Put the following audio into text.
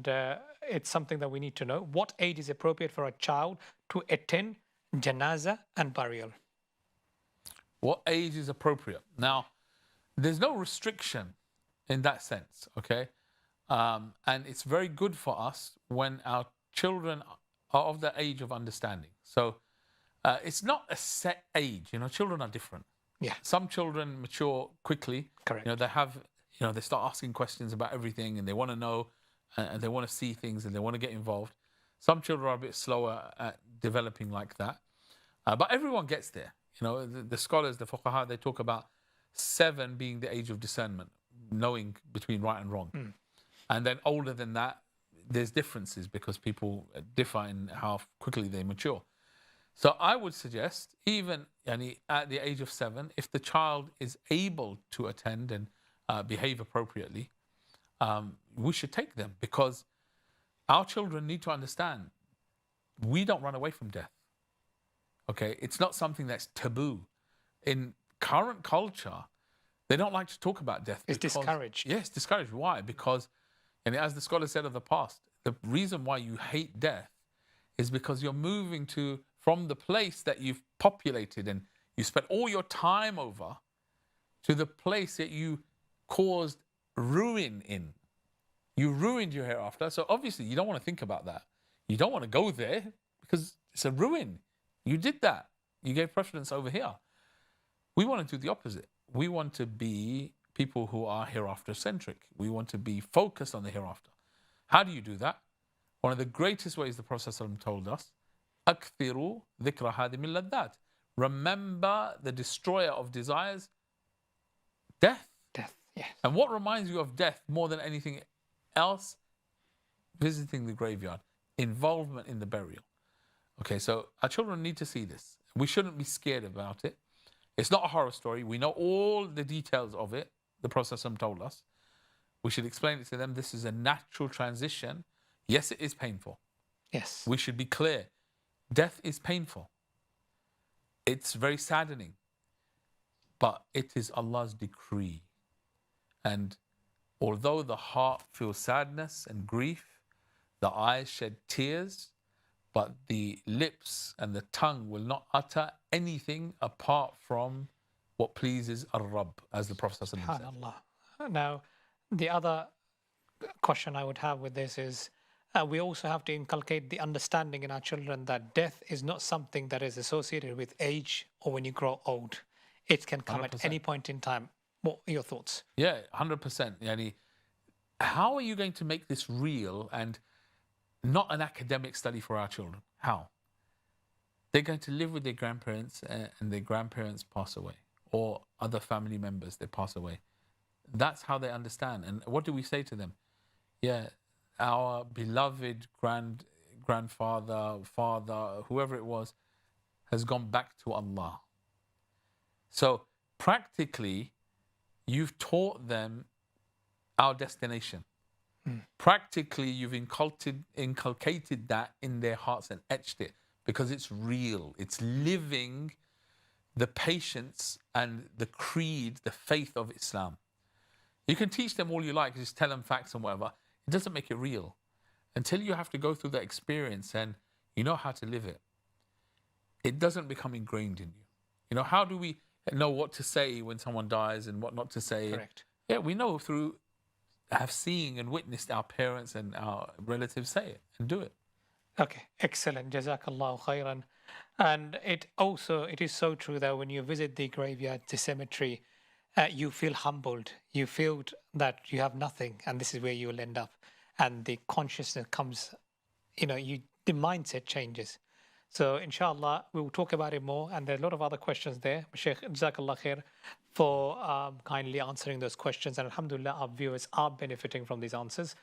and it's something that we need to know. What age is appropriate for a child to attend janaza and burial? What age is appropriate? Now, there's no restriction in that sense, okay? And it's very good for us when our children are of the age of understanding. So it's not a set age. You know, children are different. Yeah. Some children mature quickly. Correct. You know, they have, you know, they start asking questions about everything and they want to know and they want to see things and they want to get involved. Some children are a bit slower at developing like that. But everyone gets there. You know, the scholars, the fuqaha, they talk about 7 being the age of discernment, knowing between right and wrong. And then older than that, there's differences because people differ in how quickly they mature. So I would suggest, even at the age of 7, if the child is able to attend and behave appropriately, we should take them, because our children need to understand we don't run away from death. Okay, it's not something that's taboo. In current culture, they don't like to talk about death. It's discouraged. Yes, discouraged. Why? Because, and as the scholar said of the past, the reason why you hate death is because you're moving from the place that you've populated and you spent all your time over to the place that you caused ruin in. You ruined your hereafter. So obviously you don't want to think about that. You don't want to go there because it's a ruin. You did that. You gave preference over here. We want to do the opposite. We want to be people who are hereafter-centric. We want to be focused on the hereafter. How do you do that? One of the greatest ways the Prophet ﷺ told us, أَكْثِرُوا ذِكْرَ هَادِمِ اللَّذَّاتِ. Remember the destroyer of desires, death. Death, yes. And what reminds you of death more than anything else? Visiting the graveyard, involvement in the burial. Okay, so our children need to see this. We shouldn't be scared about it. It's not a horror story. We know all the details of it. The Prophet ﷺ told us. We should explain it to them. This is a natural transition. Yes, it is painful. Yes. We should be clear. Death is painful. It's very saddening. But it is Allah's decree. And although the heart feels sadness and grief, the eyes shed tears, but the lips and the tongue will not utter anything apart from what pleases Ar-Rabb, as the Prophet said. SubhanAllah. Now, the other question I would have with this is, we also have to inculcate the understanding in our children that death is not something that is associated with age or when you grow old. It can come 100%. at any point in time. What are your thoughts? Yeah, 100%. Yani, how are you going to make this real and not an academic study for our children? How? They're going to live with their grandparents and their grandparents pass away, or other family members, they pass away. That's how they understand. And what do we say to them? Yeah, our beloved grandfather, father, whoever it was, has gone back to Allah. So practically, you've taught them our destination. Practically, you've inculcated that in their hearts and etched it, because it's real. It's living the patience and the creed, the faith of Islam. You can teach them all you like, just tell them facts and whatever. It doesn't make it real until you have to go through that experience and you know how to live it. It doesn't become ingrained in you. You know, how do we know what to say when someone dies and what not to say? Correct. Yeah, we know through have seen and witnessed our parents and our relatives say it and do it. Okay, excellent. Jazakallahu khairan. And it is so true that when you visit the graveyard, the cemetery, you feel humbled. You feel that you have nothing, and this is where you will end up. And the consciousness comes, the mindset changes. So inshallah, we will talk about it more. And there are a lot of other questions there. Sheikh, Jazakallah khair for kindly answering those questions. And alhamdulillah, our viewers are benefiting from these answers.